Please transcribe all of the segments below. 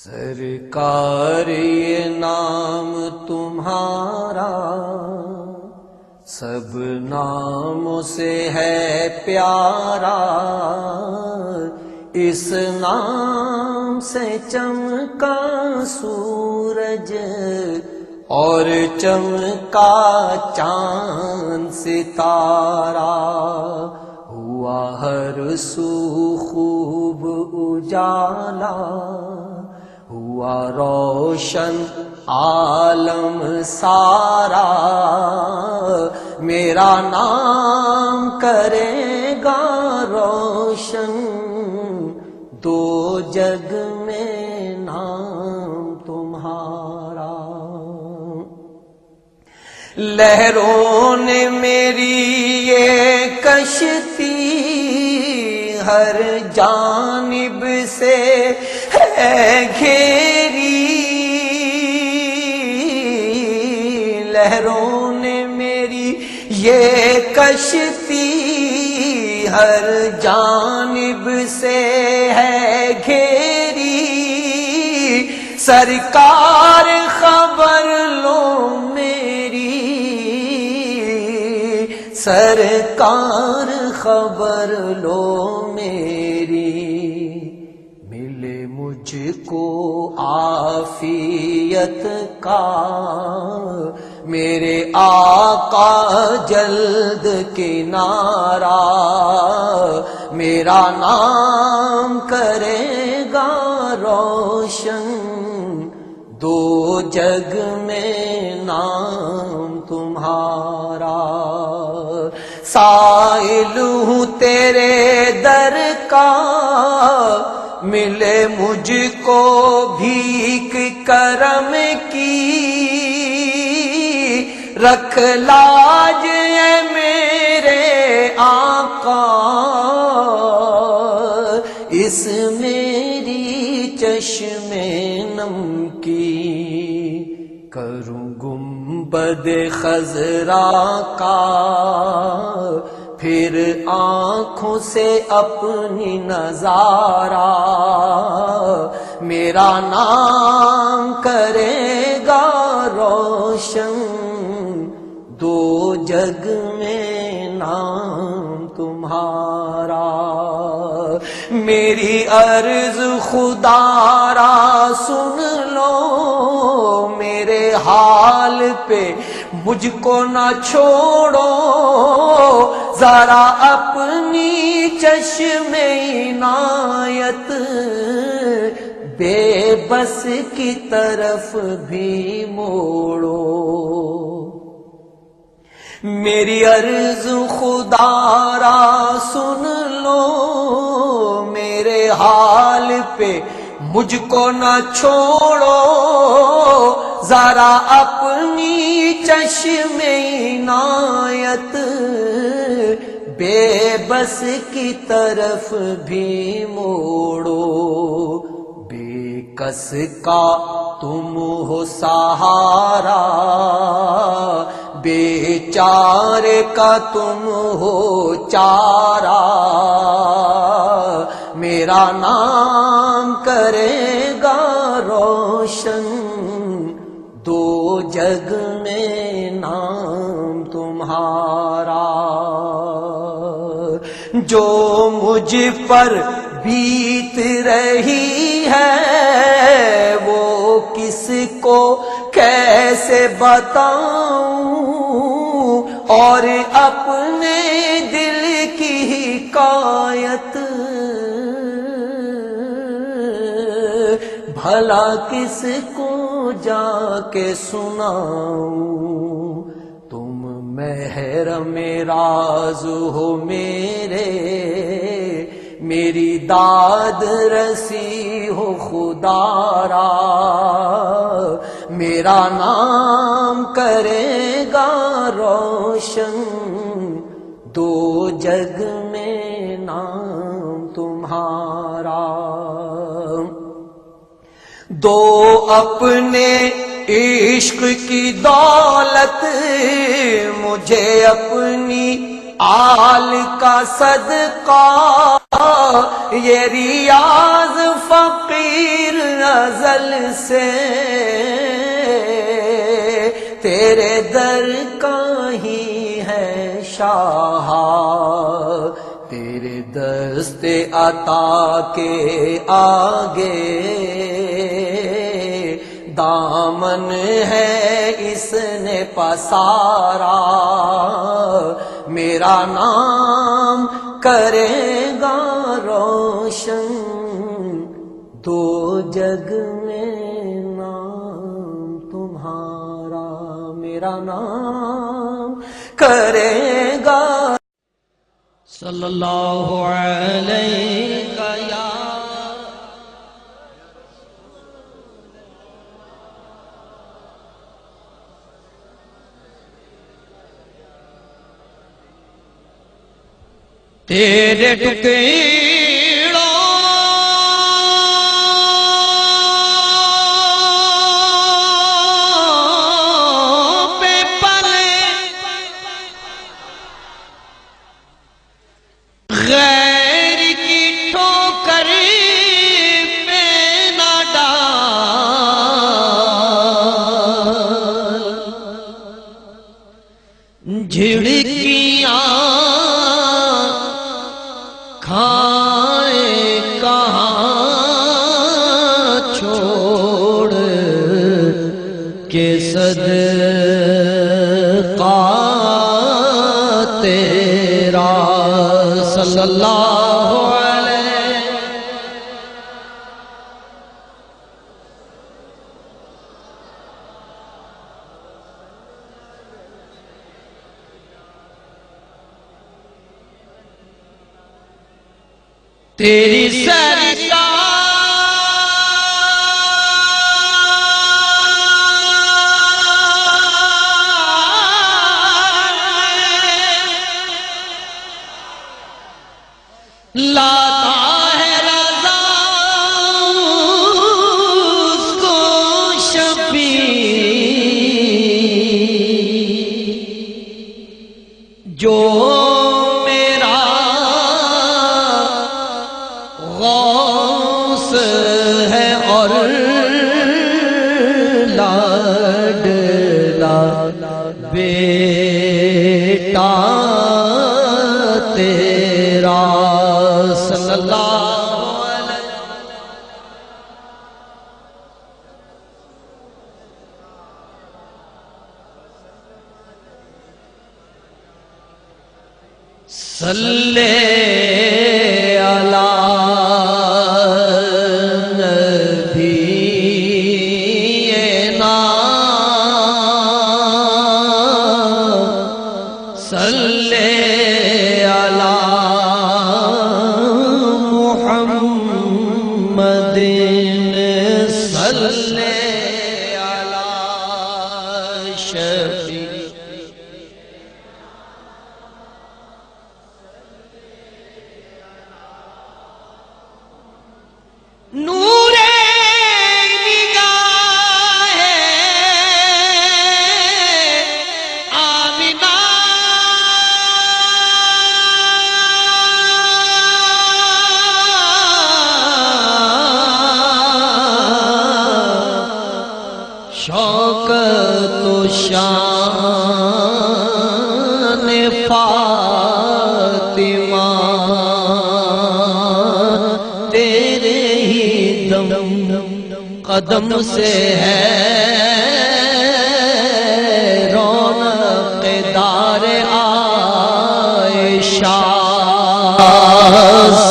سرکار یہ نام تمہارا سب ناموں سے ہے پیارا، اس نام سے چمکا سورج اور چمکا چاند ستارہ، ہوا ہر سو خوب اجالا، ہوا روشن عالم سارا، میرا نام کرے گا روشن دو جگ میں نام تمہارا۔ لہروں نے میری یہ کشتی ہر جانب سے ہے گھیری، لہروں نے میری یہ کشتی ہر جانب سے ہے گھیری، سرکار خبر لو میری، سرکار خبر لو میری، ملے مجھ کو عافیت کا میرے آقا جلد کنارہ، میرا نام کرے گا روشن دو جگ میں نام تمہارا۔ سائل ہوں تیرے در کا ملے مجھ کو بھیک کرم کی، رکھ لاج اے میرے آقا اس میری چشم نم کی، کروں گنبد خضرا کا پھر آنکھوں سے اپنی نظارہ، میرا نام کرے گا روشن دو جگ میں نام تمہارا۔ میری عرض خدا را سن لو، میرے حال پہ مجھ کو نہ چھوڑو، ذرا اپنی چشم عنایت بے بس کی طرف بھی موڑو۔ میری عرض خدا را سن لو، میرے حال پہ مجھ کو نہ چھوڑو، ذرا اپنی چشم عنایت بے بس کی طرف بھی موڑو، بے کس کا تم ہو سہارا، بے چارے کا تم ہو چارہ، میرا نام کرے گا روشن دو جگ میں نام تمہارا۔ جو مجھ پر بیت رہی ہے وہ کس کو کیسے بتاؤں، اور اپنے دل کی حکایت بھلا کس کو جا کے سناؤں، تم محرم راز ہو میرے، میری داد رسی ہو خدا را، میرا نام کرے گا روشن دو جگ میں نام تمہارا۔ دو اپنے عشق کی دولت مجھے اپنی آل کا صدقہ یہ ریاض فقیر ازل سے تیرے در کا ہی ہے شاہ، تیرے دست عطا کے آگے دامن ہے اس نے پسارا، میرا نام کرے گا روشن دو جگ میں نام تمہارا، میرا نام کرے گا صلی اللہ علیہ یا تیرے ٹکڑوں پہ پلے غیر کی ٹھوکر پہ نہ ڈال، جھڑکیاں کھائے کہاں چھوڑ کے صدقہ تیرا صلی اللہ علیہ۔ تیری سرکار لاتا ہے رضا اس کو شفیع، جو غوث ہے اور لاڈلا بیٹا تیرا صلی اللہ علیہ۔ صلی صلی علی محمد صلی علی شفیع۔ نور نگاہ آمنہ شوکت و شان فاطمہ تیرے ہی دم قدم سے ہے رونق دار عائشہ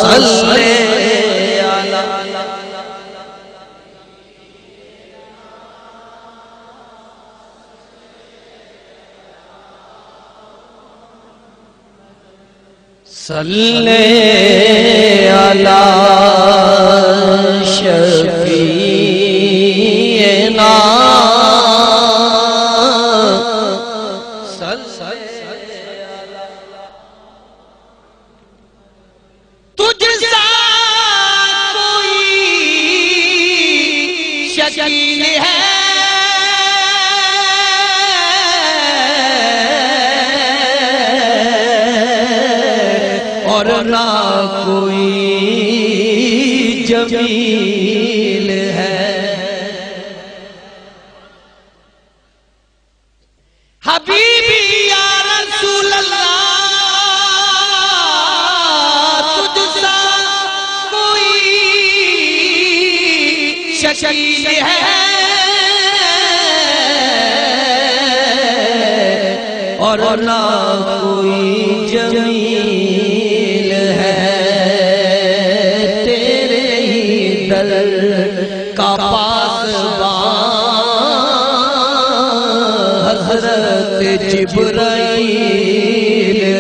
صلی صلی علی شفیعنا تجھ سا کوئی شکیل ہے اور نہ کوئی شکیل ہے اور نہ کوئی جمیل ہے، تیرے ہی در کا پاسبان حضرت جبرائیل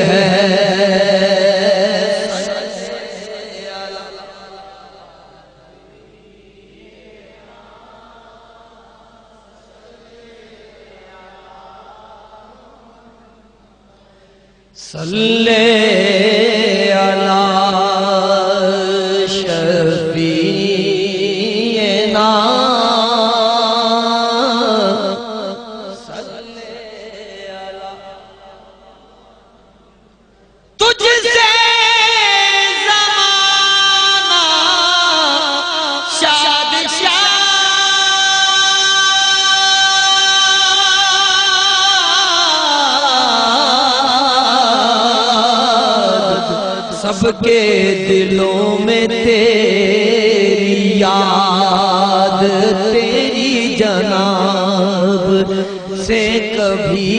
ہے۔ صلی علی شفیعنا صلی علی تجھ سے زمانہ شاد سب کے دلوں میں تیری یاد، تیری جناب سے کبھی